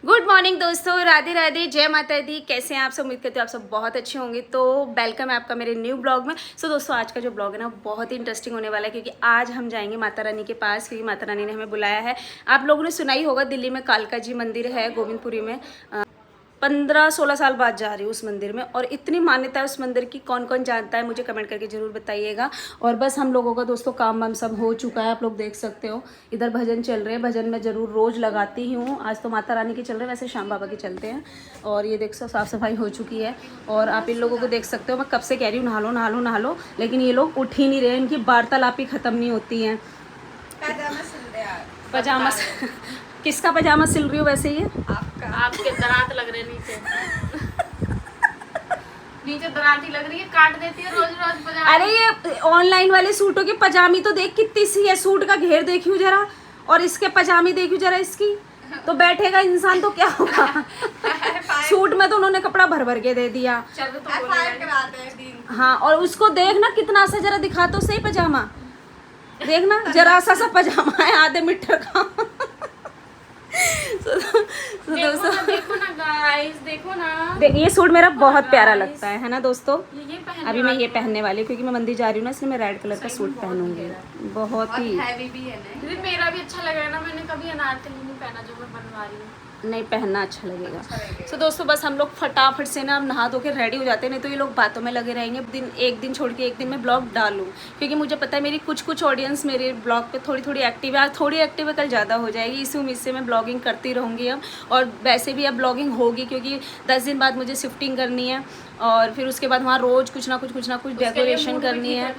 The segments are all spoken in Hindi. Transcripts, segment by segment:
गुड मॉर्निंग दोस्तों, राधे राधे, जय माता दी। कैसे हैं आप सब? उम्मीद करते हो आप सब बहुत अच्छे होंगे। तो वेलकम है आपका मेरे न्यू ब्लॉग में। सो दोस्तों, आज का जो ब्लॉग है ना बहुत ही इंटरेस्टिंग होने वाला है, क्योंकि आज हम जाएंगे माता रानी के पास, क्योंकि माता रानी ने हमें बुलाया है। आप लोगों ने सुना ही होगा, दिल्ली में कालका जी मंदिर है गोविंदपुरी में। 15-16 साल बाद जा रही हूँ उस मंदिर में, और इतनी मान्यता है उस मंदिर की। कौन कौन जानता है मुझे कमेंट करके ज़रूर बताइएगा। और बस हम लोगों का दोस्तों काम वाम सब हो चुका है, आप लोग देख सकते हो। इधर भजन चल रहे हैं, भजन मैं ज़रूर रोज़ लगाती ही हूँ। आज तो माता रानी के चल रहे हैं, वैसे श्याम बाबा के चलते हैं। और ये देख सो साफ़ सफाई हो चुकी है। और आप इन लोगों को देख सकते हो, मैं कब से कह रही हूँ नहा लो नहा लो नहा लो, लेकिन ये लोग उठ ही नहीं रहे। इनकी वार्तालाप ही ख़त्म नहीं होती हैं। पजामा किसका पजामा सिल रही हो वैसे? ये आपके दरात लग रहे नीचे नीचे दरात ही लग रही है, काट देती है रोज रोज पजामा। अरे ये ऑनलाइन वाले सूटों की पजामी तो देख कितनी सी है। सूट का घेर देखियो जरा, और इसके पजामी देखियो जरा इसकी। तो बैठेगा इंसान तो क्या होगा। सूट में तो उन्होंने कपड़ा भर भर के दे दिया। हाँ, और उसको देखना कितना सा, जरा दिखा तो सही पजामा। देखना जरा सा पजामा है, आधे मीटर का। देखो ना गाइस, देखो ना। ये सूट मेरा बहुत प्यारा लगता है ना दोस्तों। ये अभी मैं ये पहनने वाली हूँ, क्योंकि मैं मंदिर जा रही हूँ ना, इसलिए मैं रेड कलर का सूट पहनूंगी। बहुत ही हैवी भी है ना। मेरा भी अच्छा लग रहा है ना। मैंने कभी अनारकली नहीं पहना जो मैं बनवा रही हूँ। नहीं पहनना अच्छा लगेगा। तो दोस्तों बस हम लोग फटाफट से ना नहा धो के रेडी हो जाते हैं, नहीं तो ये लोग बातों में लगे रहेंगे। एक दिन छोड़ के एक दिन मैं ब्लॉग डालूं, क्योंकि मुझे पता है मेरी कुछ ऑडियंस मेरे ब्लॉग पे थोड़ी एक्टिव है। आज थोड़ी एक्टिव है, कल ज़्यादा हो जाएगी। इसी उम्मीद से मैं ब्लॉगिंग करती रहूँगी अब। और वैसे भी अब ब्लॉगिंग होगी, क्योंकि 10 दिन बाद मुझे शिफ्टिंग करनी है, और फिर उसके बाद वहाँ रोज़ कुछ ना कुछ डेकोरेशन करनी है।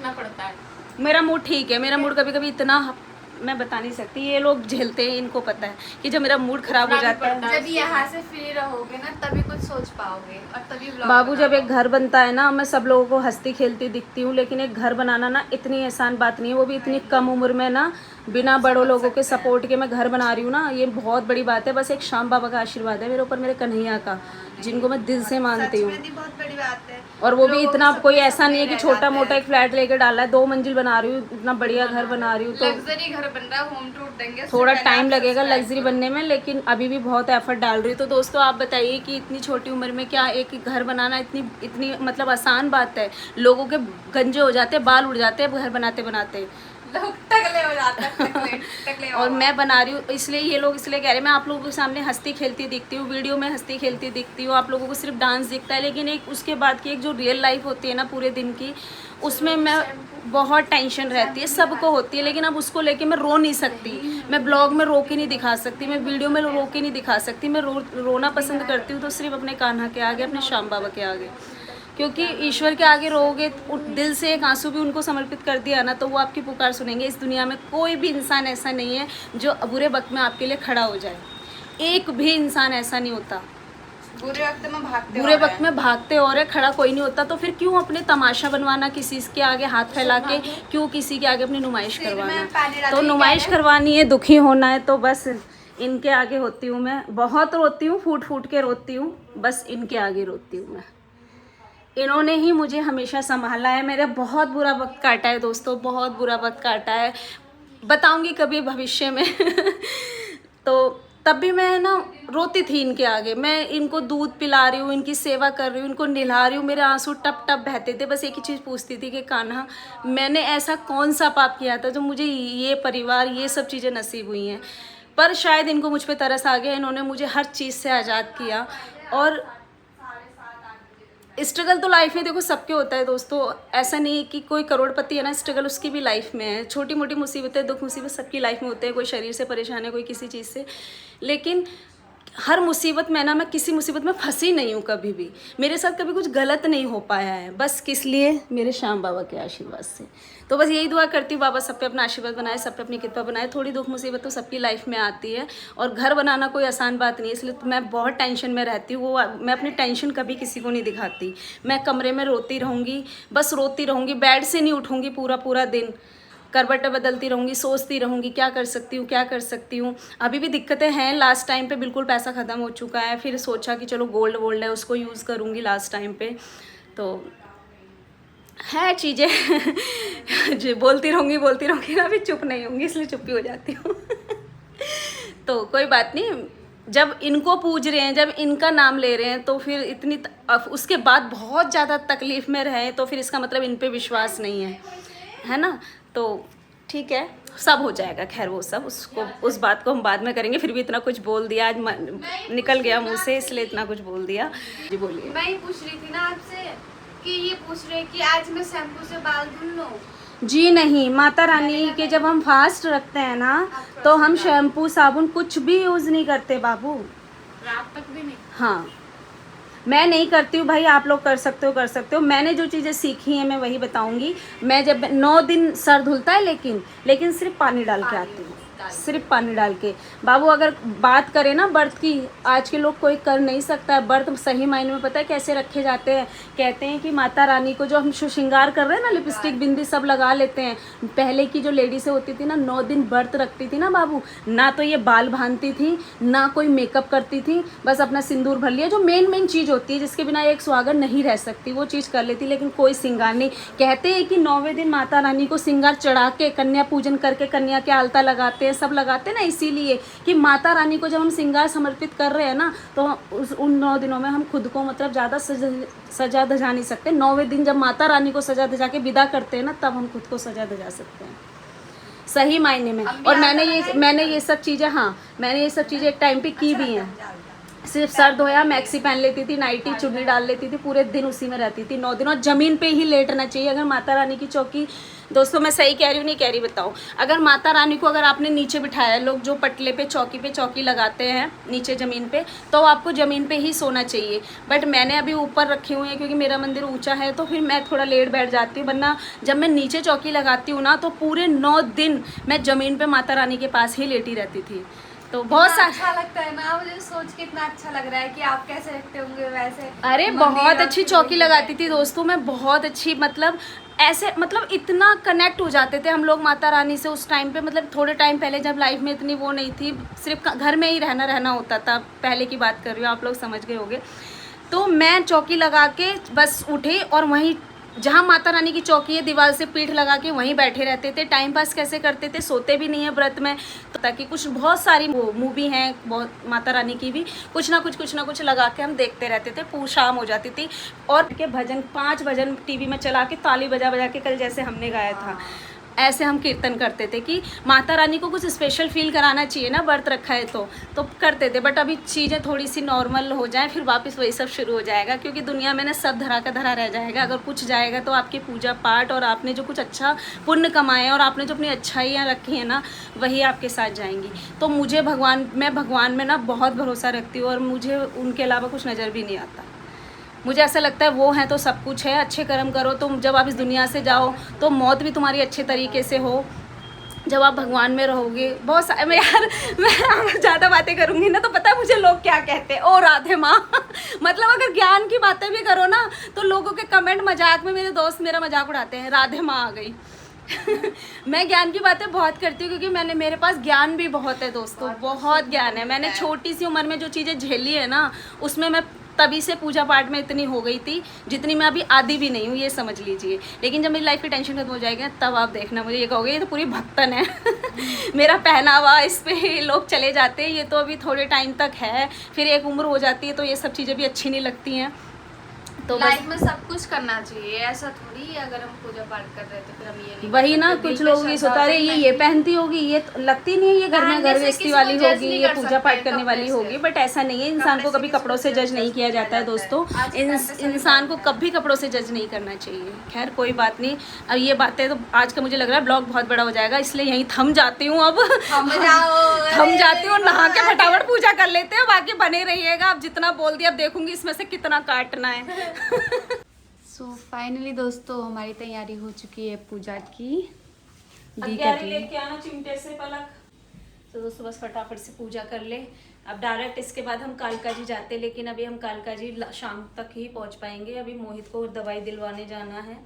मेरा मूड ठीक है। मेरा मूड कभी कभी इतना मैं बता नहीं सकती, ये लोग झेलते हैं, इनको पता है कि जब मेरा मूड खराब हो जाता है। जब यहाँ से फ्री रहोगे ना तभी कुछ सोच पाओगे, और तभी बाबू जब एक घर बनता है ना, मैं सब लोगों को हंसती खेलती दिखती हूँ, लेकिन एक घर बनाना ना इतनी आसान बात नहीं है, वो भी इतनी कम उम्र में ना, बिना बड़ों लोगों के सपोर्ट के मैं घर बना रही हूँ ना, ये बहुत बड़ी बात है। बस एक श्याम बाबा का आशीर्वाद है मेरे ऊपर, मेरे कन्हैया का, जिनको मैं दिल से मानती हूँ। बहुत बड़ी बात है। और वो भी इतना कोई ऐसा नहीं है कि छोटा मोटा एक फ्लैट लेकर डाला है। 2 मंजिल बना रही हूँ, इतना बढ़िया घर बना रही हूँ। तो लग्जरी घर बन रहा है, होम टूर देंगे। थोड़ा टाइम लगेगा लग्जरी बनने में, लेकिन अभी भी बहुत एफर्ट डाल रही हूँ। तो दोस्तों आप बताइए कि इतनी छोटी उम्र में क्या एक घर बनाना इतनी मतलब आसान बात है? लोगों के गंजे हो जाते हैं, बाल उड़ जाते हैं घर बनाते बनाते, लोग टकले हो जाते हैं। टकले और मैं बना रही हूँ, इसलिए ये लोग इसलिए कह रहे हैं। मैं आप लोगों के सामने हंसती खेलती दिखती हूँ, वीडियो में हंसती खेलती दिखती हूँ, आप लोगों को सिर्फ डांस दिखता है, लेकिन एक उसके बाद की एक जो रियल लाइफ होती है ना पूरे दिन की, उसमें मैं बहुत टेंशन रहती है। सबको होती है, लेकिन अब उसको लेके मैं रो नहीं सकती। मैं ब्लॉग में रो के नहीं दिखा सकती, मैं वीडियो में रो के नहीं दिखा सकती। मैं रोना पसंद करती हूँ तो सिर्फ अपने कान्हा के आगे, अपने श्याम बाबा के आगे, क्योंकि ईश्वर के आगे रोगे, दिल से एक आंसू भी उनको समर्पित कर दिया ना, तो वो आपकी पुकार सुनेंगे। इस दुनिया में कोई भी इंसान ऐसा नहीं है जो बुरे वक्त में आपके लिए खड़ा हो जाए। एक भी इंसान ऐसा नहीं होता। बुरे वक्त में भागते और है, खड़ा कोई नहीं होता। तो फिर क्यों अपने तमाशा बनवाना, किसी के आगे हाथ फैला के क्यों किसी के आगे अपनी नुमाइश करवाना? तो नुमाइश करवानी है, दुखी होना है, तो बस इनके आगे होती हूँ मैं। बहुत रोती हूँ, फूट फूट के रोती हूँ, बस इनके आगे रोती हूँ मैं। इन्होंने ही मुझे हमेशा संभाला है। मेरा बहुत बुरा वक्त काटा है दोस्तों, बहुत बुरा वक्त काटा है, बताऊंगी कभी भविष्य में। तो तब भी मैं ना रोती थी इनके आगे। मैं इनको दूध पिला रही हूँ, इनकी सेवा कर रही हूँ, इनको नहला रही हूँ, मेरे आंसू टप टप बहते थे। बस एक ही चीज़ पूछती थी कि कान्हा, मैंने ऐसा कौन सा पाप किया था जो मुझे ये परिवार, ये सब चीज़ें नसीब हुई हैं? पर शायद इनको मुझ पर तरस आ गया, इन्होंने मुझे हर चीज़ से आज़ाद किया। और स्ट्रगल तो लाइफ में देखो सबके होता है दोस्तों, ऐसा नहीं है कि कोई करोड़पति है ना, स्ट्रगल उसकी भी लाइफ में है। छोटी मोटी मुसीबतें, दुख मुसीबत सबकी लाइफ में होते हैं। कोई शरीर से परेशान है, कोई किसी चीज़ से, लेकिन हर मुसीबत में ना, मैं किसी मुसीबत में फंसी नहीं हूँ कभी भी। मेरे साथ कभी कुछ गलत नहीं हो पाया है, बस किस लिए? मेरे श्याम बाबा के आशीर्वाद से। तो बस यही दुआ करती हूँ, बाबा सब पे अपना आशीर्वाद बनाए, सब पे अपनी कृपा बनाए। थोड़ी दुख मुसीबत तो सबकी लाइफ में आती है, और घर बनाना कोई आसान बात नहीं है, इसलिए तो मैं बहुत टेंशन में रहती हूँ। वो मैं अपनी टेंशन कभी किसी को नहीं दिखाती। मैं कमरे में रोती रहूँगी, बस रोती रहूँगी, बेड से नहीं उठूँगी पूरा पूरा दिन। करवटें बदलती रहूँगी, सोचती रहूँगी क्या कर सकती हूँ, क्या कर सकती हूँ। अभी भी दिक्कतें हैं। लास्ट टाइम पे बिल्कुल पैसा ख़त्म हो चुका है, फिर सोचा कि चलो गोल्ड वोल्ड है उसको यूज़ करूँगी लास्ट टाइम पे। तो है चीज़ें जो बोलती रहूँगी ना, अभी चुप नहीं होंगी, इसलिए चुप ही हो जाती हूँ। तो कोई बात नहीं, जब इनको पूज रहे हैं, जब इनका नाम ले रहे हैं, तो फिर इतनी उसके बाद बहुत ज़्यादा तकलीफ़ में रहे तो फिर इसका मतलब इन पे विश्वास नहीं है ना। तो ठीक है, सब हो जाएगा। खैर वो सब उसको, उस बात को हम बाद में करेंगे। फिर भी इतना कुछ बोल दिया आज, निकल गया मुँह से, इसलिए इतना कुछ बोल दिया। जी बोलिए। मैं ही पूछ रही थी ना आपसे कि ये पूछ रहे कि आज मैं शैम्पू से बाल धुल लूं। जी नहीं, माता रानी के जब हम फास्ट रखते हैं ना तो हम शैम्पू साबुन कुछ भी यूज़ नहीं करते बाबू, रात तक भी नहीं। हाँ मैं नहीं करती हूँ भाई, आप लोग कर सकते हो। मैंने जो चीज़ें सीखी हैं मैं वही बताऊँगी। मैं जब 9 दिन सर धुलता है लेकिन सिर्फ पानी डाल के आती हूँ, सिर्फ पानी डाल के। बाबू अगर बात करें ना व्रत की, आज के लोग कोई कर नहीं सकता है व्रत सही मायने में। पता है कैसे रखे जाते हैं? कहते हैं कि माता रानी को जो हम श्रृंगार कर रहे हैं ना, लिपस्टिक बिंदी सब लगा लेते हैं। पहले की जो लेडीज़ें होती थी ना 9 दिन व्रत रखती थी ना बाबू, ना तो ये बाल बांधती थी, ना कोई मेकअप करती थी, बस अपना सिंदूर भर लिया। जो मेन चीज़ होती है जिसके बिना एक सुहागन नहीं रह सकती, वो चीज़ कर लेती, लेकिन कोई श्रृंगार नहीं। कहते हैं कि 9वें दिन माता रानी को श्रृंगार चढ़ा के कन्या पूजन करके कन्या के आलता लगाते हैं, सब लगाते हैं ना, इसीलिए कि माता रानी को जब हम श्रृंगार समर्पित कर रहे हैं ना तो उन 9 दिनों में हम खुद को मतलब ज़्यादा सजा धजा नहीं सकते। 9वें दिन जब माता रानी को सजा धजा के विदा करते हैं ना, तब हम खुद को सजा धजा सकते हैं सही मायने में। और मैंने ये सब चीज़ें, हाँ मैंने ये सब चीज़ें एक टाइम पे की भी हैं। सिर्फ सर धोया, मैक्सी पहन लेती थी, नाइटी चुन्नी डाल लेती थी, पूरे दिन उसी में रहती थी 9 दिन। और ज़मीन पे ही लेटना चाहिए। अगर माता रानी की चौकी, दोस्तों मैं सही कह रही हूँ नहीं कह रही बताओ, अगर माता रानी को अगर आपने नीचे बिठाया, लोग जो पटले पे चौकी लगाते हैं नीचे ज़मीन पे, तो आपको ज़मीन पे ही सोना चाहिए। बट मैंने अभी ऊपर रखी हुई है क्योंकि मेरा मंदिर ऊंचा है, तो फिर मैं थोड़ा लेट बैठ जाती हूँ। वरना जब मैं नीचे चौकी लगाती हूँ ना तो पूरे 9 दिन मैं ज़मीन पर माता रानी के पास ही लेटी रहती थी। तो बहुत अच्छा लगता है ना, मुझे सोच के इतना अच्छा लग रहा है कि आप कैसे रखते होंगे वैसे। अरे बहुत अच्छी चौकी लगाती थी दोस्तों मैं, बहुत अच्छी। मतलब ऐसे मतलब इतना कनेक्ट हो जाते थे हम लोग माता रानी से उस टाइम पे। मतलब थोड़े टाइम पहले जब लाइफ में इतनी वो नहीं थी, सिर्फ घर में ही रहना होता था, पहले की बात कर रही हूँ, आप लोग समझ गए होंगे। तो मैं चौकी लगा के बस उठी और वहीं जहाँ माता रानी की चौकी है दीवार से पीठ लगा के वहीं बैठे रहते थे। टाइम पास कैसे करते थे, सोते भी नहीं है व्रत में, तो ताकि कुछ बहुत सारी मूवी हैं बहुत माता रानी की भी, कुछ ना कुछ लगा के हम देखते रहते थे। शाम हो जाती थी और के भजन 5 भजन टीवी में चला के ताली बजा के, कल जैसे हमने गाया था ऐसे हम कीर्तन करते थे कि माता रानी को कुछ स्पेशल फील कराना चाहिए ना, व्रत रखा है तो करते थे। बट अभी चीज़ें थोड़ी सी नॉर्मल हो जाएं फिर वापस वही सब शुरू हो जाएगा, क्योंकि दुनिया में ना सब धरा का धरा रह जाएगा। अगर कुछ जाएगा तो आपकी पूजा पाठ और आपने जो कुछ अच्छा पुण्य कमाए और आपने जो अपनी अच्छाइयाँ रखी हैं ना, वही आपके साथ जाएंगी। तो मैं भगवान में ना बहुत भरोसा रखती हूँ और मुझे उनके अलावा कुछ नज़र भी नहीं आता। मुझे ऐसा लगता है वो हैं तो सब कुछ है। अच्छे कर्म करो तो जब आप इस दुनिया से जाओ तो मौत भी तुम्हारी अच्छे तरीके से हो, जब आप भगवान में रहोगे। बहुत मैं ज़्यादा बातें करूँगी ना तो पता है मुझे लोग क्या कहते हैं, ओ राधे माँ मतलब अगर ज्ञान की बातें भी करो ना तो लोगों के कमेंट मजाक में, मेरे दोस्त मेरा मजाक उड़ाते हैं, राधे माँ आ गई मैं ज्ञान की बातें बहुत करती हूँ क्योंकि मेरे पास ज्ञान भी बहुत है दोस्तों, बहुत ज्ञान है। मैंने छोटी सी उम्र में जो चीज़ें झेली है ना, उसमें मैं तभी से पूजा पाठ में इतनी हो गई थी जितनी मैं अभी आदी भी नहीं हूँ, ये समझ लीजिए। लेकिन जब मेरी लाइफ की टेंशन खत्म हो जाएगी ना, तब आप देखना मुझे ये कहोगे ये तो पूरी भक्तन है मेरा पहनावा इस पे लोग चले जाते हैं, ये तो अभी थोड़े टाइम तक है, फिर एक उम्र हो जाती है तो ये सब चीज़ें भी अच्छी नहीं लगती हैं। तो लाइफ में सब कुछ करना चाहिए, ऐसा थोड़ी अगर हम पूजा पाठ कर रहे तो फिर हम ये नहीं वही ना, कुछ लोग ये सोचते हैं ये पहनती होगी, ये तो लगती नहीं है, ये घर में घर गृहस्थी वाली होगी, ये पूजा पाठ करने वाली होगी। बट ऐसा नहीं है, इंसान को कभी कपड़ों से जज नहीं किया जाता है दोस्तों, इंसान को कभी कपड़ों से जज नहीं करना चाहिए। खैर कोई बात नहीं, अब ये बातें तो आज का मुझे लग रहा है ब्लॉग बहुत बड़ा हो जाएगा, इसलिए यहीं थम जाती हूँ। अब थम जाती हूँ, नहा के फटाफट पूजा कर लेते हैं, बाकी बने रहिएगा। अब जितना बोल दिया अब देखूंगी इसमें से कितना काटना है सो फाइनली दोस्तों हमारी तैयारी हो चुकी है पूजा की। लेके आना चिमटे से पलक। तो दोस्तों बस फटाफट से पूजा कर ले। अब डायरेक्ट इसके बाद हम कालका जी जाते, लेकिन अभी हम कालका जी शाम तक ही पहुंच पाएंगे। अभी मोहित को दवाई दिलवाने जाना है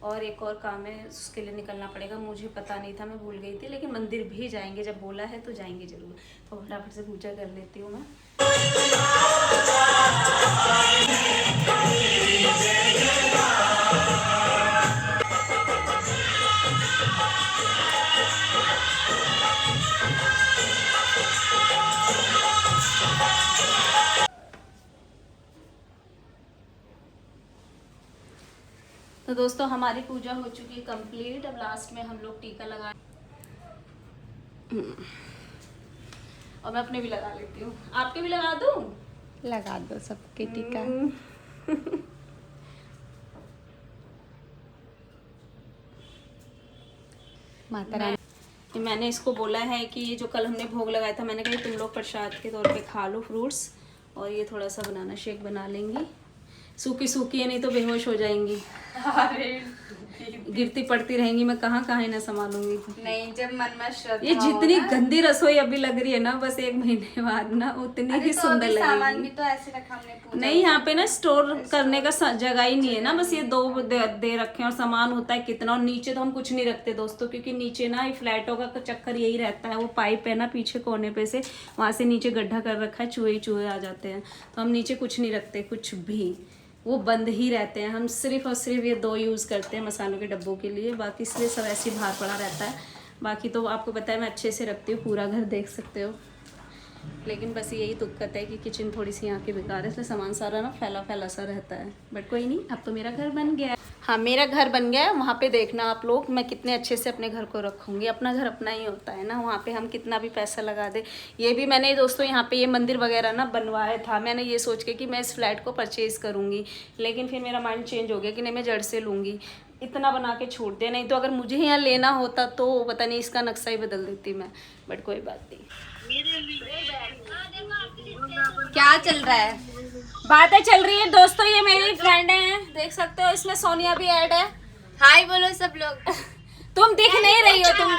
और एक और काम है, उसके लिए निकलना पड़ेगा। मुझे पता नहीं था, मैं भूल गई थी, लेकिन मंदिर भी जाएंगे, जब बोला है तो जाएंगे जरूर। तो फटाफट से पूजा कर लेती हूँ मैं। तो दोस्तों हमारी पूजा हो चुकी है कंप्लीट। अब लास्ट में हम लोग टीका लगा और मैं अपने भी लगा लेती हूँ। आपके भी लगा दूँ? लगा दो सबके टीका। माता रानी। मैंने इसको बोला है कि ये जो कल हमने भोग लगाया था, मैंने कहा तुम लोग प्रसाद के तौर पे खा लो फ्रूट्स, और ये थोड़ा सा बनाना शेक बना लेंगी। सूखी सूखी है, नहीं तो बेहोश हो जाएंगी। अरे गिरती पड़ती रहेंगी, मैं कहाँ कहाँ इन्हें संभालूंगी। नहीं, जब मन में श्रद्धा ये जितनी गंदी रसोई अभी लग रही है ना, बस 1 महीने बाद ना उतनी ही सुंदर सामान भी लगेगी। तो ऐसे रखा हमने पूजा। नहीं, यहाँ पे ना स्टोर करने का जगह ही नहीं है ना, बस ये 2 दे रखे हैं और सामान होता है कितना। और नीचे तो हम कुछ नहीं रखते दोस्तों, क्योंकि नीचे ना ये फ्लैटों का चक्कर यही रहता है। वो पाइप है ना पीछे कोने पे से, वहाँ से नीचे गड्ढा कर रखा है, चूहे ही चूहे आ जाते हैं। तो हम नीचे कुछ नहीं रखते, कुछ भी, वो बंद ही रहते हैं। हम सिर्फ और सिर्फ ये 2 यूज़ करते हैं मसालों के डब्बों के लिए, बाकी इसलिए सब ऐसे ही बाहर पड़ा रहता है। बाकी तो आपको पता है मैं अच्छे से रखती हूँ, पूरा घर देख सकते हो। लेकिन बस यही दिक्कत है कि किचन थोड़ी सी यहाँ की बेकार है, इसलिए सामान सारा ना फैला फैला सा रहता है। बट कोई नहीं, अब तो मेरा घर बन गया है। हाँ, मेरा घर बन गया है। वहाँ पे देखना आप लोग मैं कितने अच्छे से अपने घर को रखूँगी। अपना घर अपना ही होता है ना, वहाँ पे हम कितना भी पैसा लगा दे। ये भी मैंने दोस्तों यहाँ पे ये मंदिर वगैरह ना बनवाया था, मैंने ये सोच के कि मैं इस फ्लैट को परचेज़ करूँगी, लेकिन फिर मेरा माइंड चेंज हो गया कि नहीं, मैं जड़ से लूँगी। इतना बना के छोड़ दिया, नहीं तो अगर मुझे यहाँ लेना होता तो पता नहीं इसका नक्शा ही बदल देती मैं। बट कोई बात नहीं। क्या चल रहा है? बातें चल रही है दोस्तों, ये मेरी फ्रेंड है, देख सकते हो, इसमें सोनिया भी ऐड है। हाय बोलो सब लोग। तुम दिख नहीं रही हो, तुम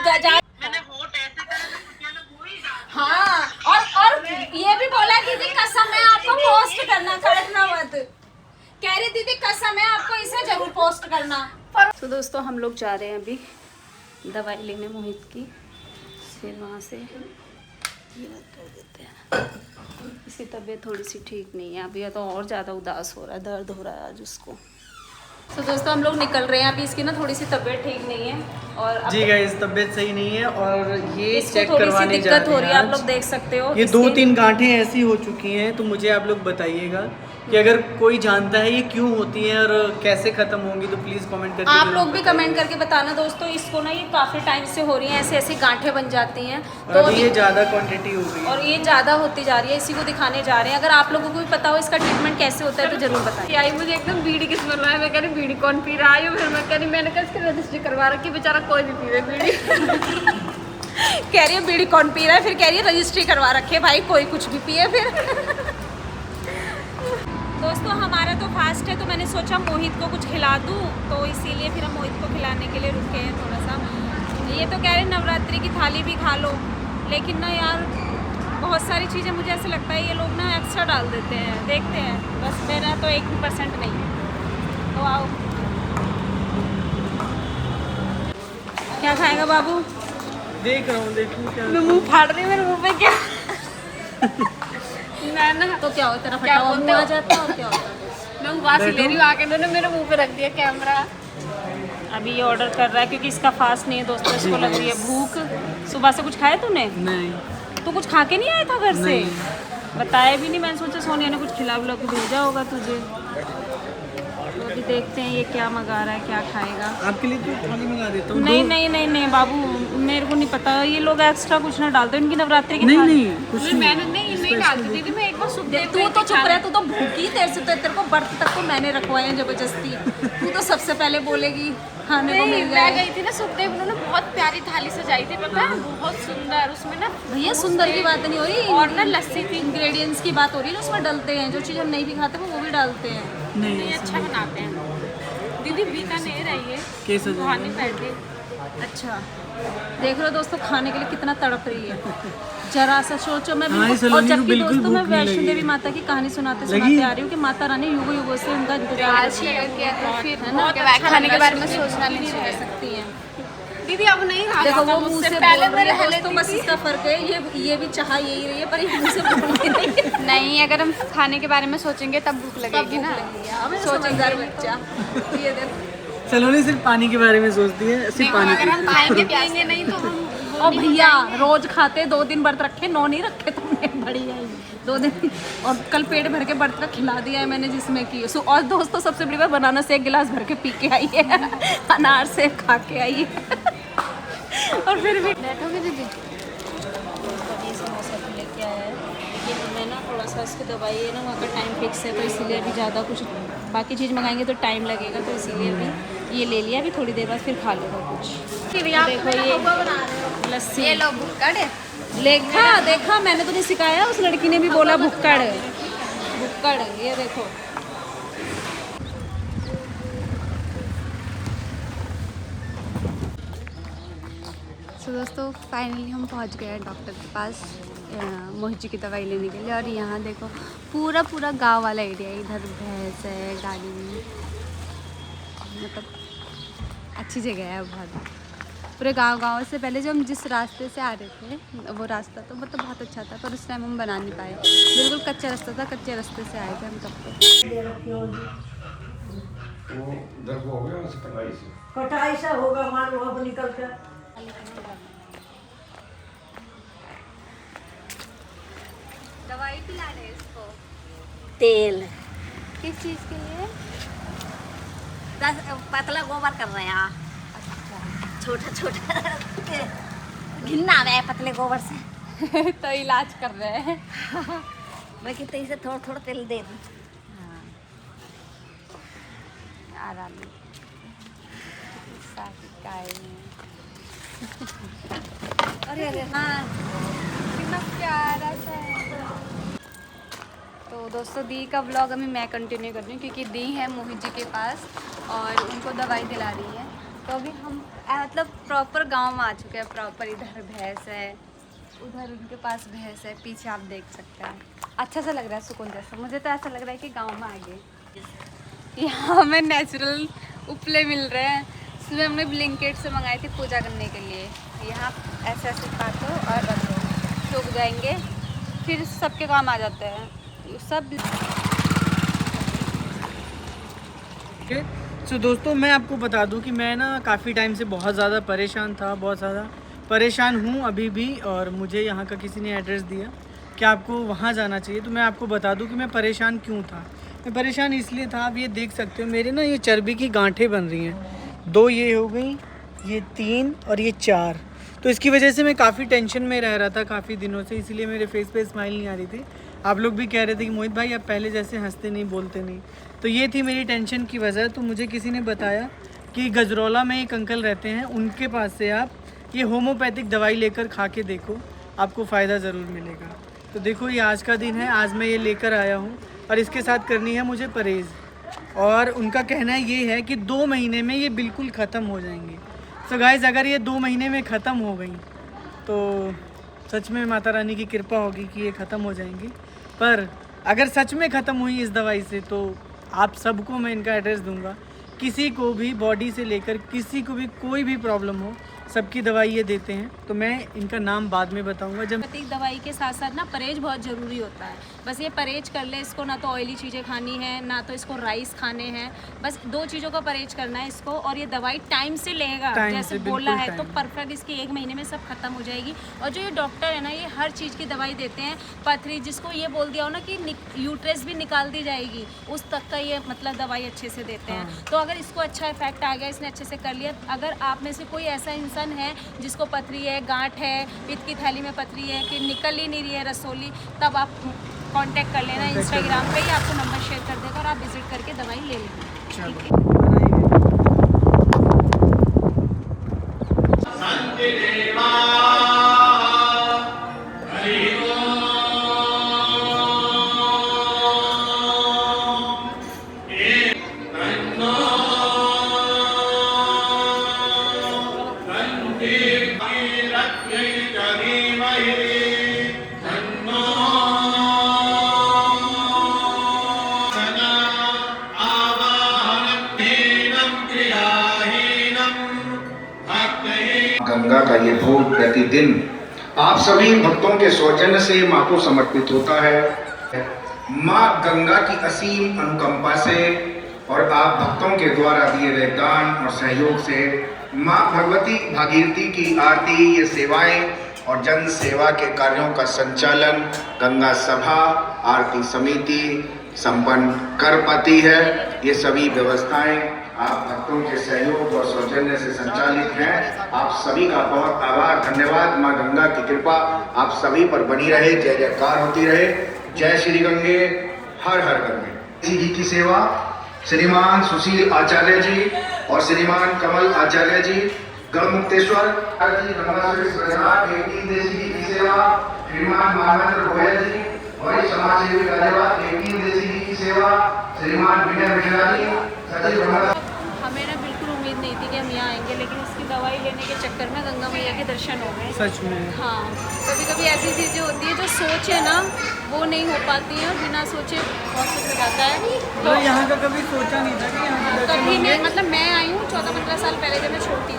हाँ, और ये भी बोला दीदी कसम है आपको पोस्ट करना, करना मत। कह रही दीदी कसम है आपको इसे जरूर पोस्ट करना। तो दोस्तों हम लोग जा रहे हैं अभी दवाई लेने मोहित की, फिर वहाँ से कर देते हैं। इसकी तबीयत थोड़ी सी ठीक नहीं है अभी, तो और ज़्यादा उदास हो रहा है, दर्द हो रहा है आज उसको। तो दोस्तों हम लोग निकल रहे हैं अभी, इसकी ना थोड़ी सी तबीयत ठीक नहीं है। और जी गाइस, तबीयत सही नहीं है और ये चेक थोड़ी सी करवाने जा दिक्कत रहे हो रही हैं है, आप आज। लोग देख सकते हो। ये 2-3 गांठें ऐसी हो चुकी हैं, तो मुझे आप लोग बताइएगा कि अगर कोई जानता है ये क्यों होती हैं और कैसे खत्म होंगी, तो प्लीज कमेंट करके आप जरूर लोग भी बताइएगा। कमेंट करके बताना दोस्तों। इसको ना ये काफ़ी टाइम से हो रही हैं, ऐसे ऐसी गांठें बन जाती हैं, और तो अभी ये ज़्यादा क्वांटिटी हो गई है। और ये ज़्यादा होती जा रही है, इसी को दिखाने जा रहे हैं। अगर आप लोगों को भी पता हो इसका ट्रीटमेंट कैसे होता है तो जरूर बताइए। आई मुझे एकदम बीड़ी की स्मेल आया, मैं कह रही बीड़ी कौन पी रहा है, फिर मैं कह रही मैंने कहा इसकी रजिस्ट्री करवा रखी, बेचारा कोई नहीं पी रहा बीड़ी। कह रही है बीड़ी कौन पी रहा है, फिर कह रही है रजिस्ट्री करवा रखी है। भाई कोई कुछ भी पिए फिर। दोस्तों हमारा तो फास्ट है, तो मैंने सोचा मोहित को कुछ खिला दूँ, तो इसीलिए फिर हम मोहित को खिलाने के लिए रुके हैं थोड़ा सा। ये तो कह रहे नवरात्रि की थाली भी खा लो, लेकिन ना यार बहुत सारी चीज़ें मुझे ऐसे लगता है ये लोग ना एक्स्ट्रा डाल देते हैं। देखते हैं, बस मेरा तो 1% नहीं है। तो आओ, क्या खाएगा बाबू? देख रहा हूँ, देखूँ क्या। मैं मुंह फाड़ रही हूँ, मेरे मुंह पे क्या मैं ना तो क्या होता है, क्या फटा हुआ बोलते मुँह आ हो? जाता है और क्या होता है। मैं उबासी ले रही हूँ, आके इन्होंने मेरे मुंह पे रख दिया कैमरा। अभी ये ऑर्डर कर रहा है क्योंकि इसका फास्ट नहीं है दोस्तों, इसको लग रही है भूख। सुबह से कुछ खाया तूने? नहीं, तू कुछ खा के नहीं आया था घर से? बताया भी नहीं, मैंने सोचा सोनिया ने कुछ खिला विला के भेजा होगा तुझे। तो अभी देखते हैं ये क्या मंगा रहा है, क्या खाएगा। आपके लिए तो थाली मंगा देता हूँ। नहीं नहीं नहीं नहीं बाबू, मेरे को नहीं पता, ये लोग एक्स्ट्रा कुछ ना डालते इनकी नवरात्रि की नहीं थाली। नहीं कुछ नहीं। मैंने नहीं डालती दीदी, मैं एक बार सुखदेव तू तो चुप रहे, तू तो भूखी, तेरे को बर्त तक को मैंने रखवाया जबरदस्ती। तू तो सबसे पहले बोलेगी खाने को मिल मैं जाए। गई थी ना सुखदेव, उन्होंने बहुत प्यारी थाली सजाई थी, पता है, बहुत सुंदर। उसमें ना भैया सुंदर की बात नहीं हो रही, और ना लस्सी थी, इंग्रेडिएंट्स की बात हो रही है, उसमें डलते हैं जो चीज़ हम नहीं भी खाते वो भी डालते हैं। नहीं अच्छा बनाते हैं दीदी। बीकानेर है ये, कैसे भवानी पैटे। अच्छा देख लो दोस्तों, खाने के लिए कितना तड़प रही है, जरा सा सोचो। मैं हाँ, बिल्कुल, और सलोनी को जबकि बिल्कुल दोस्तों मैं भूख नहीं वैष्णो लगी। देवी माता की कहानी सुनाते लगी? सुनाते आ रही हूँ कि माता रानी युगों युगों से उनका इंतजार कर रही है। फिर है ना? खाने के बारे में सोचना नहीं नहीं रह चाहिए। सकती हैं। दीदी अब नहीं खा देखो पाता वो मुंह मुझसे, से पहले बोल मैं रही है रह दोस्तों, लेती बस थी। इसका फर्क है, ये भी चाह यही रही है, पर ये मुंह से बोल नहीं रही है। नहीं, अगर हम खाने के बारे में सोचेंगे तब भूख तब लगेगी भूख ना। लगेगी। हमें समझदार बच्चा ये देख। सलोनी सिर्फ पानी के बारे में सोचती है, सिर्फ पानी अगर हम पीती है। खाएंगे पिएंगे नहीं तो हम और भैया रोज खाते, 2 दिन व्रत रखे, 9 नहीं रखे तुमने, बढ़िया ही 2 दिन और कल पेट भर के बर्तन खिला दिया है मैंने, जिसमें कि और दोस्तों सबसे बड़ी बात, बनाना से 1 गिलास भर के पी के आई है, अनार से खा के आई है और फिर भी बैठोगे दीदी? ये समोसा भी लेके आया है, लेकिन हमें ना थोड़ा सा इसकी दवाई है ना, वहाँ का टाइम फिक्स है, तो इसीलिए अभी ज़्यादा कुछ बाकी चीज़ मंगाएंगे तो टाइम लगेगा, तो इसीलिए अभी ये ले लिया, अभी थोड़ी देर बाद फिर खा लेगा कुछ। देखो ये लस्सी, ये लो भुक्कड़ है। देखा मैंने तुझे सिखाया, उस लड़की ने भी बोला भुक्कड़, ये देखो। तो दोस्तों फाइनली हम पहुंच गए हैं डॉक्टर के पास मोहित जी की दवाई लेने के लिए। और यहाँ देखो पूरा गांव वाला एरिया है, इधर भैंस है, गाड़ी में, मतलब अच्छी जगह है बहुत। पूरे गांव से पहले जो हम जिस रास्ते से आ रहे थे वो रास्ता तो मतलब बहुत अच्छा था, पर उस टाइम हम बना नहीं पाए, बिल्कुल कच्चा रास्ता था, कच्चे रास्ते से आए थे हम तब तो। कटाई से होगा माल वहाँ निकल कर। दवाई पिला रहे हैं इसको। तेल किस चीज़ के लिए? पतला गोबर कर रहे हैं। छोटा घिन्ना है पतले गोबर से। तो इलाज कर रहे हैं। मैं कहते इसे थोड़ा तेल दे दूँ। आराम अरे हाँ, कितना प्यारा सा है। तो दोस्तों दी का व्लॉग अभी मैं कंटिन्यू कर रही हूँ, क्योंकि दी है मोहित जी के पास और उनको दवाई दिला रही है। तो अभी हम मतलब प्रॉपर गांव में आ चुके हैं, प्रॉपर इधर भैंस है, उधर उनके पास भैंस है, पीछे आप देख सकते हैं। अच्छा सा लग रहा है, सुकून जैसा। मुझे तो ऐसा लग रहा है कि गांव में आ गए। यहाँ हमें नेचुरल उपले मिल रहे हैं। इसमें हमने ब्लिंकेट से मंगाई थी पूजा करने के लिए। यहाँ ऐसे काटो और रखो, सूख जाएंगे, फिर सबके काम आ जाते हैं सब। सो दोस्तों मैं आपको बता दूं कि मैं ना काफ़ी टाइम से बहुत ज़्यादा परेशान था, बहुत ज़्यादा परेशान हूँ अभी भी। और मुझे यहाँ का किसी ने एड्रेस दिया कि आपको वहाँ जाना चाहिए। तो मैं आपको बता दूं कि मैं परेशान क्यों था। मैं परेशान इसलिए था, आप ये देख सकते हो मेरे ना ये चर्बी की गांठें बन रही हैं। 2 ये हो गई, ये 3 और ये 4। तो इसकी वजह से मैं काफ़ी टेंशन में रह रहा था काफ़ी दिनों से, इसीलिए मेरे फेस पे स्माइल नहीं आ रही थी। आप लोग भी कह रहे थे कि मोहित भाई आप पहले जैसे हंसते नहीं, बोलते नहीं। तो ये थी मेरी टेंशन की वजह। तो मुझे किसी ने बताया कि गजरौला में एक अंकल रहते हैं, उनके पास से आप ये होम्योपैथिक दवाई लेकर खा के देखो, आपको फ़ायदा ज़रूर मिलेगा। तो देखो ये आज का दिन है, आज मैं ये लेकर आया हूँ और इसके साथ करनी है मुझे परहेज़। और उनका कहना ये है कि 2 महीने में ये बिल्कुल ख़त्म हो जाएंगे। तो गाइज़ अगर ये 2 महीने में ख़त्म हो गई तो सच में माता रानी की कृपा होगी कि ये ख़त्म हो जाएंगी। पर अगर सच में ख़त्म हुई इस दवाई से तो आप सबको मैं इनका एड्रेस दूंगा। किसी को भी बॉडी से लेकर किसी को भी कोई भी प्रॉब्लम हो, सबकी दवाई ये देते हैं। तो मैं इनका नाम बाद में बताऊंगा जब। होम्योपैथिक दवाई के साथ साथ ना परहेज बहुत ज़रूरी होता है। बस ये परहेज कर ले, इसको ना तो ऑयली चीज़ें खानी है, ना तो इसको राइस खाने हैं, बस 2 चीज़ों का परहेज करना है इसको। और ये दवाई टाइम से लेगा, जैसे बोला है, तो परफेक्ट इसकी 1 महीने में सब खत्म हो जाएगी। और जो ये डॉक्टर है ना, ये हर चीज़ की दवाई देते हैं। पथरी जिसको ये बोल दिया हो ना कि यूट्रस भी निकाल दी जाएगी, उस तक का ये मतलब दवाई अच्छे से देते हैं। तो अगर इसको अच्छा इफेक्ट आ गया, इसने अच्छे से कर लिया। अगर आप में से कोई ऐसा इंसान है जिसको पथरी है, गांठ है, पित्त की थैली में पथरी है कि निकल ही नहीं रही है रसोली, तब आप कांटेक्ट कर लेना। इंस्टाग्राम पे ही आपको नंबर शेयर कर देगा और आप विजिट करके दवाई ले लेना। ठीक है। गंगा का ये भोग प्रतिदिन आप सभी भक्तों के सौजन्य से माँ को समर्पित होता है। माँ गंगा की असीम अनुकंपा से और आप भक्तों के द्वारा दिए गए दान और सहयोग से माँ भगवती भागीरथी की आरती, ये सेवाएं और जन सेवा के कार्यों का संचालन गंगा सभा आरती समिति संपन्न कर पाती है। ये सभी व्यवस्थाएं आप भक्तों के सहयोग और सौजन्य से संचालित हैं। आप सभी का बहुत आभार, धन्यवाद। माँ गंगा की कृपा आप सभी पर बनी रहे, जय जयकार होती रहे। जय श्री गंगे, हर हर गंगे। जी की सेवा श्रीमान सुशील आचार्य जी और श्रीमान कमल आचार्य जी, गढ़मुक्तेश्वर की सेवा श्रीमान महाराज गोयल जी, वरिष्ठ समाज सेवी गाजियाबाद की सेवा श्रीमान विनय मिश्रा जी, सचिव हमें ना बिल्कुल उम्मीद नहीं थी कि हम यहाँ आएंगे, लेकिन इसकी दवाई लेने के चक्कर में गंगा मैया के दर्शन हो गए। सच में। हाँ, कभी कभी ऐसी चीज़ें होती है जो सोच है ना वो नहीं हो पाती है, बिना सोचे बहुत कुछ हो जाता है। तो यहाँ का कभी सोचा नहीं था कि यहाँ पे दर्शन कभी होंगे। नहीं, मतलब मैं आई हूँ 14-15 साल पहले जब मैं छोटी थी,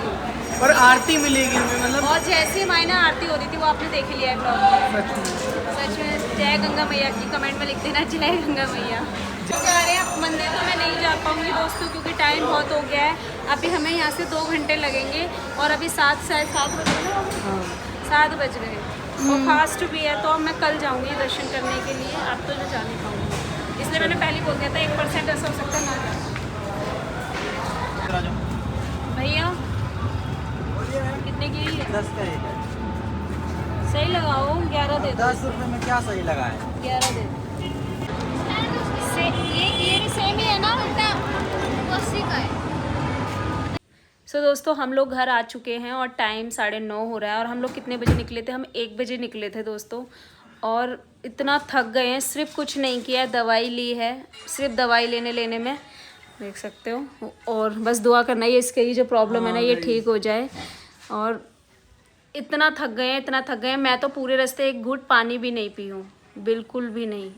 और आरती मिलेगी हमें, मतलब और जैसे मायने आरती हो रही थी वो आपने देख लिया है ब्लॉग में। सच में। सच में जय गंगा मैया की कमेंट में लिख देना, जय गंगा मैया। जा रहे हैं अब मंदिर, तो मैं नहीं जा पाऊँगी दोस्तों क्योंकि टाइम बहुत हो गया है। अभी हमें यहाँ से 2 घंटे लगेंगे और अभी 7 बज गए ना, 7 बज गए और फास्ट भी है, तो अब मैं कल जाऊँगी दर्शन करने के लिए। अब तो मैं जा नहीं पाऊँगी, इसलिए मैंने पहले बोल दिया था 1% ऐसा हो सकता है ना जाऊँ। भैया कितने की? 10 का एक है। सही लगाओ, 11 दे दो। 10 रुपये में क्या सही लगा है? 11 दे दो। ये सेम ही है ना? सो दोस्तों हम लोग घर आ चुके हैं और टाइम 9:30 हो रहा है। और हम लोग कितने बजे निकले थे? हम 1 बजे निकले थे दोस्तों। और इतना थक गए हैं, सिर्फ कुछ नहीं किया, दवाई ली है, सिर्फ दवाई लेने में देख सकते हो। और बस दुआ करना है इसके ही जो प्रॉब्लम है ना ये ठीक हो जाए। और इतना थक गए हैं, मैं तो पूरे रास्ते एक घूंट पानी भी नहीं पी हूँ, बिल्कुल भी नहीं,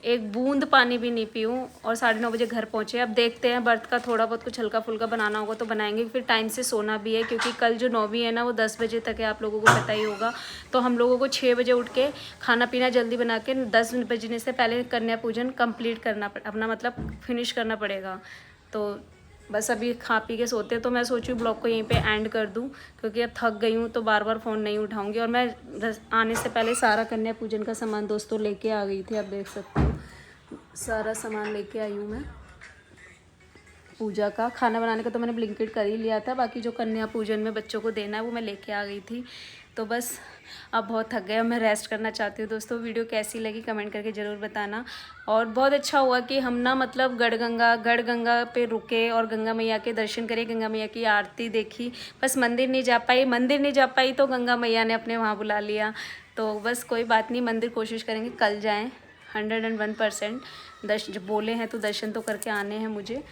एक बूंद पानी भी नहीं पी हूँ। और 9:30 बजे घर पहुँचे। अब देखते हैं बर्थ का थोड़ा बहुत कुछ हल्का फुल्का बनाना होगा तो बनाएंगे, फिर टाइम से सोना भी है क्योंकि कल जो 9वीं है ना वो 10 बजे तक है, आप लोगों को पता ही होगा। तो हम लोगों को 6 बजे उठ के खाना पीना जल्दी बना के 10 बजने से पहले कन्या पूजन कंप्लीट करना अपना मतलब फिनिश करना पड़ेगा। तो बस अभी खा पी के सोते हैं। तो मैं सोचूँ ब्लॉग को यहीं पे एंड कर दूँ क्योंकि अब थक गई हूँ तो बार बार फ़ोन नहीं उठाऊँगी। और मैं आने से पहले सारा कन्या पूजन का सामान दोस्तों लेके आ गई थी, आप देख सकते हो सारा सामान लेके आई हूँ मैं पूजा का। खाना बनाने का तो मैंने ब्लिंकिट कर ही लिया था, बाकी जो कन्या पूजन में बच्चों को देना है वो मैं लेके आ गई थी। तो बस अब बहुत थक गया, मैं रेस्ट करना चाहती हूँ। दोस्तों वीडियो कैसी लगी कमेंट करके ज़रूर बताना। और बहुत अच्छा हुआ कि हम ना मतलब गढ़गंगा पे रुके और गंगा मैया के दर्शन करे, गंगा मैया की आरती देखी। बस मंदिर नहीं जा पाई तो गंगा मैया ने अपने वहाँ बुला लिया। तो बस कोई बात नहीं, मंदिर कोशिश करेंगे कल जाएँ 101%। जब बोले हैं तो दर्शन तो करके आने हैं मुझे।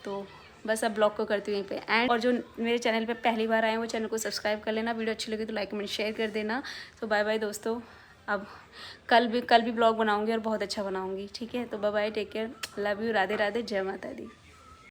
तो बस अब ब्लॉग को करती हूँ यहीं पे एंड। और जो मेरे चैनल पे पहली बार आए हैं वो चैनल को सब्सक्राइब कर लेना, वीडियो अच्छी लगी तो लाइक कमेंट शेयर कर देना। तो बाय बाय दोस्तों, अब कल भी ब्लॉग बनाऊँगी और बहुत अच्छा बनाऊँगी, ठीक है। तो bye bye, take care, love you, Radhe Radhe, जय माता दी।